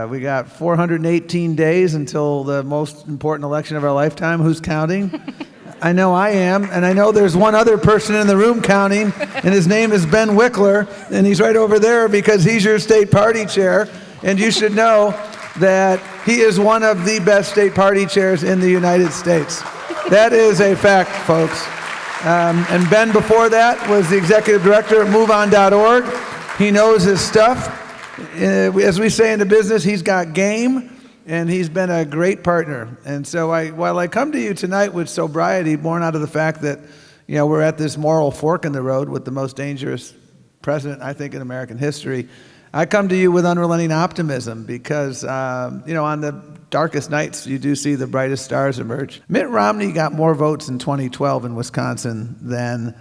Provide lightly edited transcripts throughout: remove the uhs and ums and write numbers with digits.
We got 418 days until the most important election of our lifetime. Who's counting? I know I am, and I know there's one other person in the room counting, and his name is Ben Wickler, and he's right over there because he's your state party chair, and you should know that he is one of the best state party chairs in the United States. That is a fact, folks. And Ben, before that, was the executive director at MoveOn.org. He knows his stuff. As we say in the business, he's got game. And he's been a great partner. And so while I come to you tonight with sobriety, born out of the fact that, we're at this moral fork in the road with the most dangerous president, I think, in American history, I come to you with unrelenting optimism because, on the darkest nights, you do see the brightest stars emerge. Mitt Romney got more votes in 2012 in Wisconsin than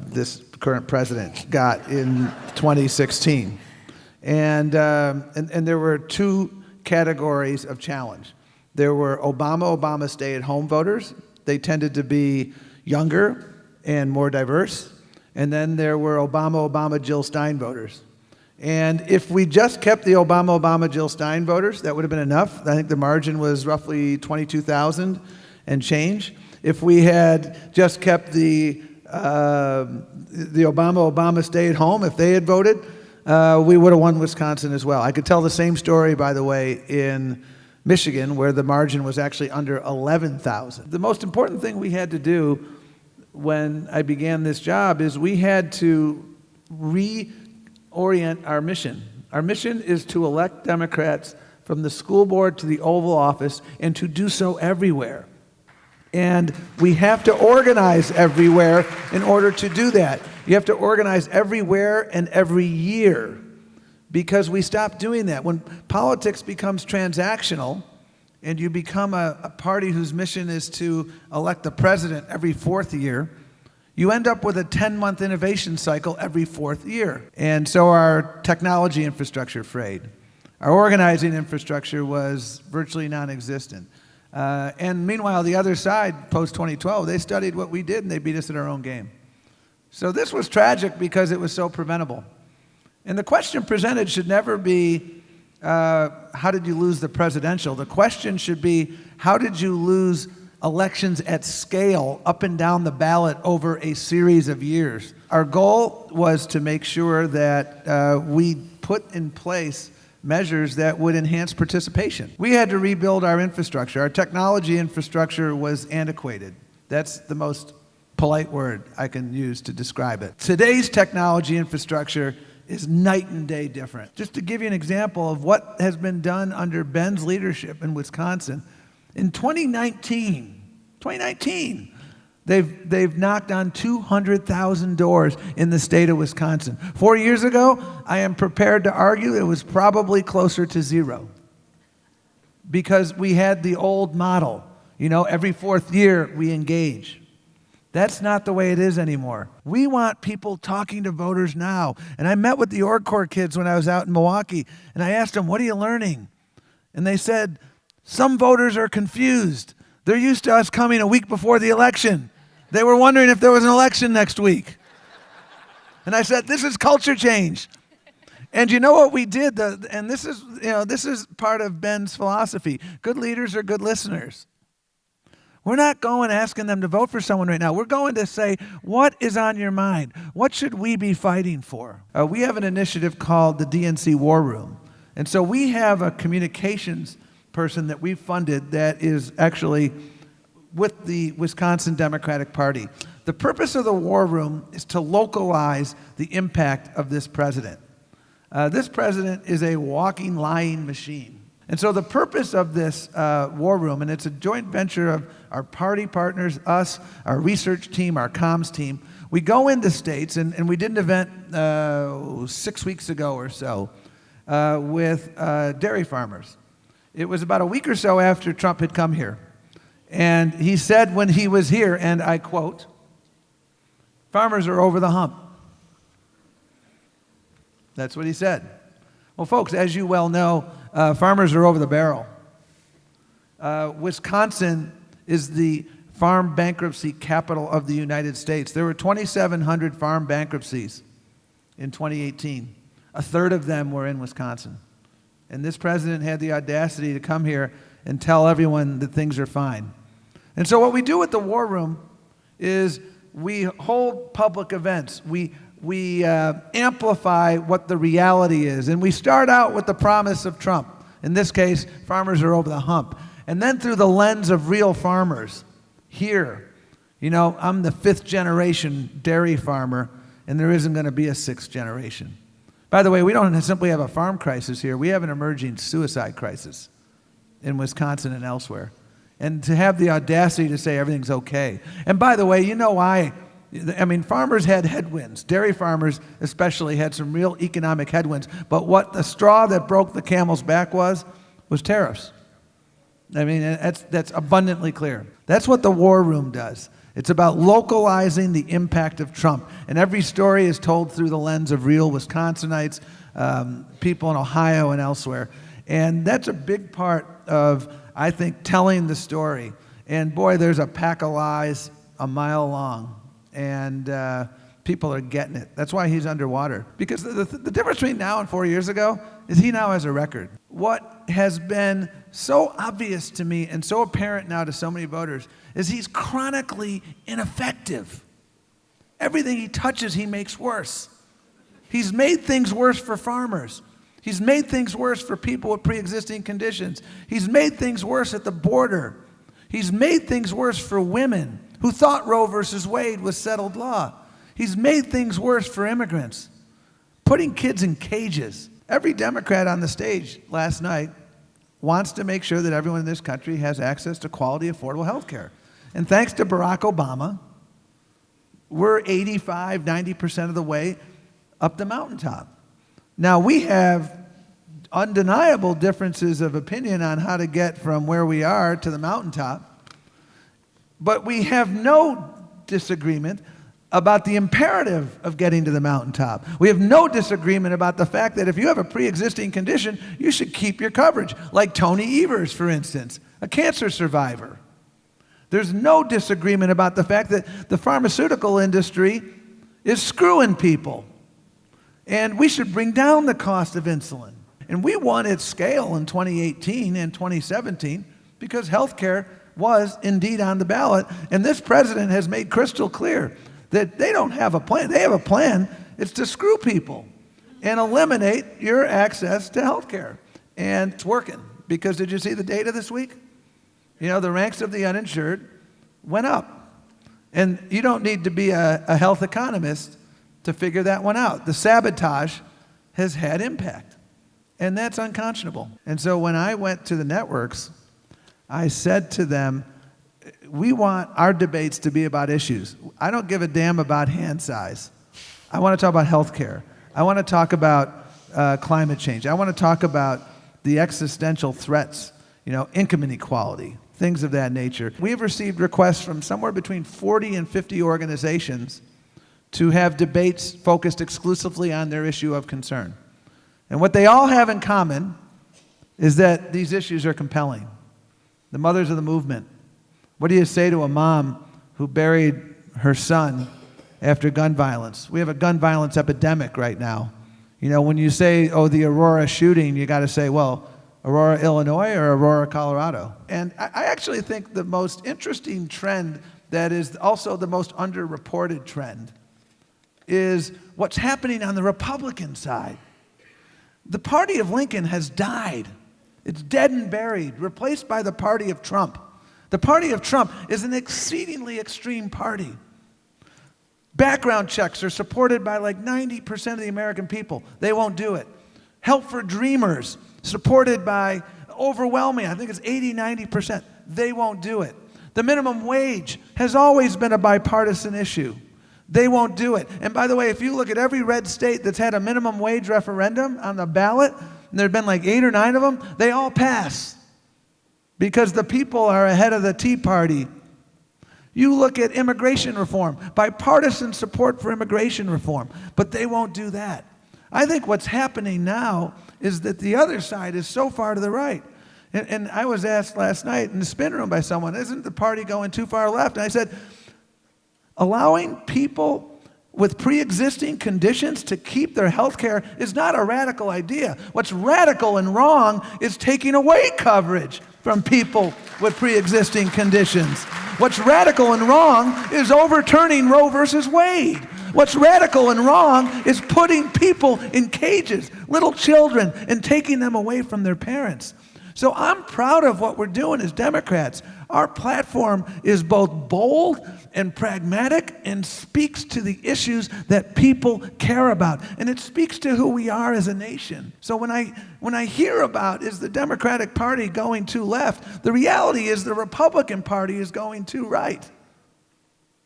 this current president got in 2016. And there were two categories of challenge. There were Obama stay-at-home voters. They tended to be younger and more diverse. And then there were Obama Jill Stein voters. And if we just kept the Obama Jill Stein voters, that would have been enough. I think the margin was roughly 22,000 and change. If we had just kept the Obama stay-at-home, if they had voted, we would have won Wisconsin as well. I could tell the same story, by the way, in Michigan, where the margin was actually under 11,000. The most important thing we had to do when I began this job is we had to reorient our mission. Our mission is to elect Democrats from the school board to the Oval Office and to do so everywhere. And we have to organize everywhere in order to do that. You have to organize everywhere and every year because we stopped doing that. When politics becomes transactional and you become a party whose mission is to elect the president every fourth year, you end up with a 10-month innovation cycle every fourth year. And so our technology infrastructure frayed. Our organizing infrastructure was virtually non-existent. And meanwhile, the other side, post-2012, they studied what we did and they beat us at our own game. So this was tragic because it was so preventable. And the question presented should never be, how did you lose the presidential? The question should be, how did you lose elections at scale up and down the ballot over a series of years? Our goal was to make sure that we put in place measures that would enhance participation. We had to rebuild our infrastructure. Our technology infrastructure was antiquated. That's the most polite word I can use to describe it. Today's technology infrastructure is night and day different. Just to give you an example of what has been done under Ben's leadership in Wisconsin, in 2019, they've knocked on 200,000 doors in the state of Wisconsin. 4 years ago, I am prepared to argue it was probably closer to zero because we had the old model. Every fourth year we engage. That's not the way it is anymore. We want people talking to voters now. And I met with the Org Corps kids when I was out in Milwaukee, and I asked them, what are you learning? And they said, some voters are confused. They're used to us coming a week before the election. They were wondering if there was an election next week. And I said, this is culture change. And you know what we did? And this is part of Ben's philosophy. Good leaders are good listeners. We're not going asking them to vote for someone right now. We're going to say, what is on your mind? What should we be fighting for? We have an initiative called the DNC War Room. And so we have a communications person that we've funded that is actually with the Wisconsin Democratic Party. The purpose of the War Room is to localize the impact of this president. This president is a walking, lying machine. And so the purpose of this War Room, and it's a joint venture of our party partners, us, our research team, our comms team, we go into states, and we did an event 6 weeks ago or so with dairy farmers. It was about a week or so after Trump had come here. And he said when he was here, and I quote, farmers are over the hump. That's what he said. Well, folks, as you well know, farmers are over the barrel. Wisconsin is the farm bankruptcy capital of the United States. There were 2,700 farm bankruptcies in 2018. A third of them were in Wisconsin. And this president had the audacity to come here and tell everyone that things are fine. And so what we do at the War Room is we hold public events. We amplify what the reality is. And we start out with the promise of Trump. In this case, farmers are over the hump. And then through the lens of real farmers here. You know, I'm the 5th generation dairy farmer, and there isn't going to be a 6th generation. By the way, we don't simply have a farm crisis here. We have an emerging suicide crisis in Wisconsin and elsewhere. And to have the audacity to say everything's okay. And by the way, you know why? I mean, farmers had headwinds. Dairy farmers especially had some real economic headwinds. But what the straw that broke the camel's back was tariffs. I mean, that's abundantly clear. That's what the War Room does. It's about localizing the impact of Trump. And every story is told through the lens of real Wisconsinites, people in Ohio and elsewhere. And that's a big part of, I think, telling the story. And boy, there's a pack of lies a mile long. And people are getting it. That's why he's underwater. Because the difference between now and 4 years ago is he now has a record. What has been so obvious to me and so apparent now to so many voters is he's chronically ineffective. Everything he touches, he makes worse. He's made things worse for farmers. He's made things worse for people with pre-existing conditions. He's made things worse at the border. He's made things worse for women who thought Roe versus Wade was settled law. He's made things worse for immigrants, putting kids in cages. Every Democrat on the stage last night wants to make sure that everyone in this country has access to quality, affordable health care. And thanks to Barack Obama, we're 85, 90% of the way up the mountaintop. Now, we have undeniable differences of opinion on how to get from where we are to the mountaintop, but we have no disagreement about the imperative of getting to the mountaintop. We have no disagreement about the fact that if you have a pre-existing condition, you should keep your coverage, like Tony Evers, for instance, a cancer survivor. There's no disagreement about the fact that the pharmaceutical industry is screwing people. And we should bring down the cost of insulin. And we won at scale in 2018 and 2017 because healthcare was indeed on the ballot. And this president has made crystal clear that they don't have a plan. They have a plan. It's to screw people and eliminate your access to healthcare. And it's working. Because did you see the data this week? You know, the ranks of the uninsured went up. And you don't need to be a health economist to figure that one out. The sabotage has had impact. And that's unconscionable. And so when I went to the networks, I said to them, we want our debates to be about issues. I don't give a damn about hand size. I want to talk about health care. I want to talk about climate change. I want to talk about the existential threats, income inequality, things of that nature. We've received requests from somewhere between 40 and 50 organizations to have debates focused exclusively on their issue of concern. And what they all have in common is that these issues are compelling. The mothers of the movement. What do you say to a mom who buried her son after gun violence? We have a gun violence epidemic right now. When you say, the Aurora shooting, you got to say, well, Aurora, Illinois or Aurora, Colorado? And I actually think the most interesting trend that is also the most underreported trend is what's happening on the Republican side. The party of Lincoln has died. It's dead and buried, replaced by the party of Trump. The party of Trump is an exceedingly extreme party. Background checks are supported by like 90% of the American people. They won't do it. Help for Dreamers, supported by overwhelming, I think it's 80, 90%. They won't do it. The minimum wage has always been a bipartisan issue. They won't do it. And by the way, if you look at every red state that's had a minimum wage referendum on the ballot, and there have been like 8 or 9 of them, they all pass because the people are ahead of the Tea Party. You look at immigration reform, bipartisan support for immigration reform, but they won't do that. I think what's happening now is that the other side is so far to the right. And I was asked last night in the spin room by someone, isn't the party going too far left? And I said, allowing people with pre-existing conditions to keep their health care is not a radical idea. What's radical and wrong is taking away coverage from people with pre-existing conditions. What's radical and wrong is overturning Roe versus Wade. What's radical and wrong is putting people in cages, little children, and taking them away from their parents. So I'm proud of what we're doing as Democrats. Our platform is both bold and pragmatic and speaks to the issues that people care about. And it speaks to who we are as a nation. So when I hear about is the Democratic Party going too left, the reality is the Republican Party is going too right.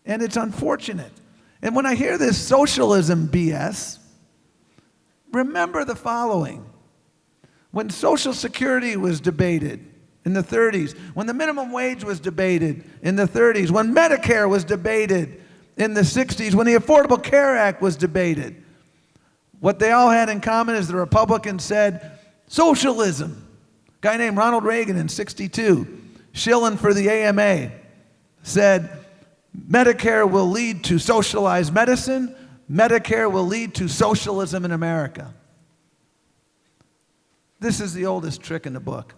And it's unfortunate. And when I hear this socialism BS, remember the following. When Social Security was debated in the 30s, when the minimum wage was debated in the 30s, when Medicare was debated in the 60s, when the Affordable Care Act was debated, what they all had in common is the Republicans said, socialism. A guy named Ronald Reagan in 62, shilling for the AMA, said, Medicare will lead to socialized medicine. Medicare will lead to socialism in America. This is the oldest trick in the book.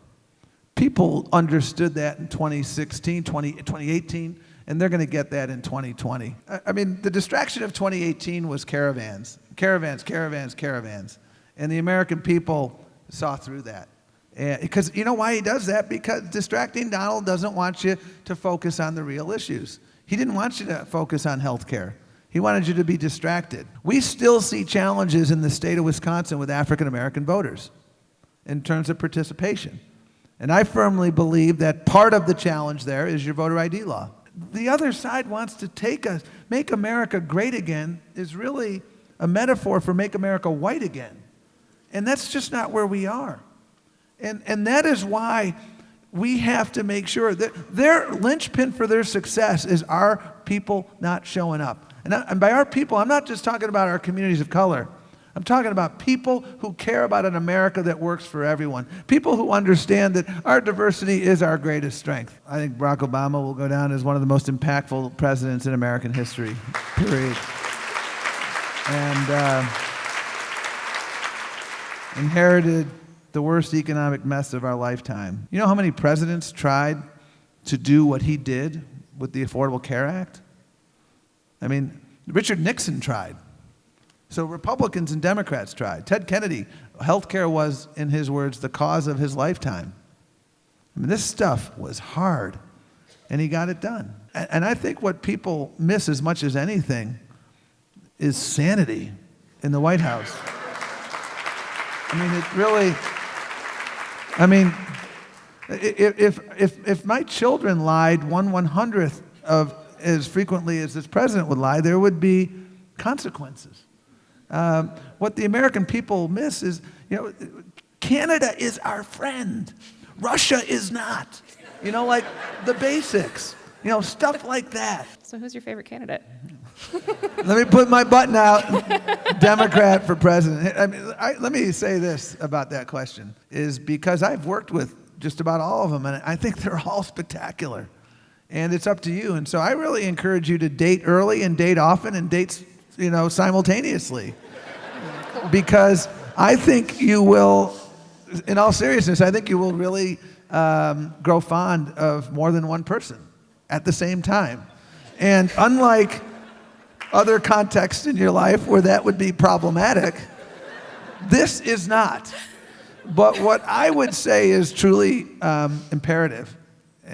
People understood that in 2016, 2018, and they're going to get that in 2020. I mean, the distraction of 2018 was caravans. Caravans. And the American people saw through that. Because you know why he does that? Because distracting Donald doesn't want you to focus on the real issues. He didn't want you to focus on health care. He wanted you to be distracted. We still see challenges in the state of Wisconsin with African American voters in terms of participation. And I firmly believe that part of the challenge there is your voter ID law. The other side wants to make America great again is really a metaphor for make America white again. And that's just not where we are. And that is why we have to make sure that their linchpin for their success is our people not showing up. And by our people, I'm not just talking about our communities of color. I'm talking about people who care about an America that works for everyone. People who understand that our diversity is our greatest strength. I think Barack Obama will go down as one of the most impactful presidents in American history, period. And inherited the worst economic mess of our lifetime. You know how many presidents tried to do what he did with the Affordable Care Act? I mean, Richard Nixon tried. So Republicans and Democrats tried. Ted Kennedy, healthcare was, in his words, the cause of his lifetime. I mean, this stuff was hard, and he got it done. And I think what people miss as much as anything is sanity in the White House. I mean, it really, I mean, if my children lied 1/100th of as frequently as this president would lie, there would be consequences. What the American people miss is, Canada is our friend. Russia is not. Like the basics. Stuff like that. So who's your favorite candidate? Let me put my button out. Democrat for president. I mean, let me say this about that question, is because I've worked with just about all of them, and I think they're all spectacular. And it's up to you. And so I really encourage you to date early and date often and date simultaneously. Because I think you will, in all seriousness, I think you will really grow fond of more than one person at the same time. And unlike other contexts in your life where that would be problematic, this is not. But what I would say is truly imperative,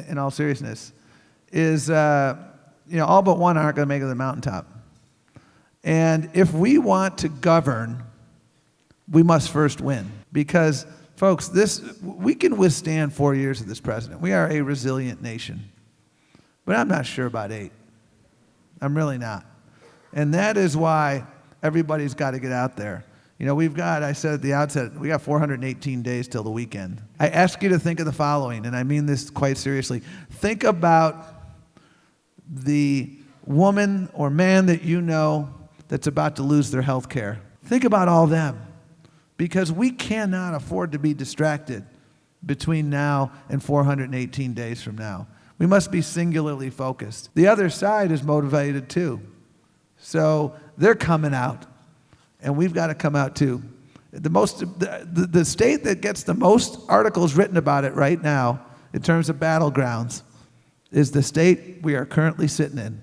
in all seriousness, is all but one aren't going to make it to the mountaintop. And if we want to govern, we must first win. Because, folks, we can withstand 4 years of this president. We are a resilient nation. But I'm not sure about 8. I'm really not. And that is why everybody's got to get out there. I said at the outset, we got 418 days till the weekend. I ask you to think of the following, and I mean this quite seriously. Think about the woman or man that you know that's about to lose their health care. Think about all them, because we cannot afford to be distracted between now and 418 days from now. We must be singularly focused. The other side is motivated too. So they're coming out, and we've got to come out too. The state that gets the most articles written about it right now in terms of battlegrounds is the state we are currently sitting in.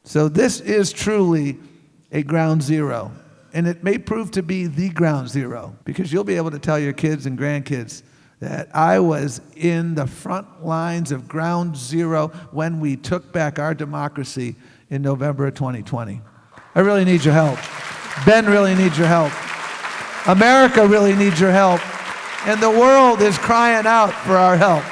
So this is truly a ground zero, and it may prove to be the ground zero, because you'll be able to tell your kids and grandkids that I was in the front lines of ground zero when we took back our democracy in November of 2020. I really need your help. Ben really needs your help. America really needs your help. And the world is crying out for our help.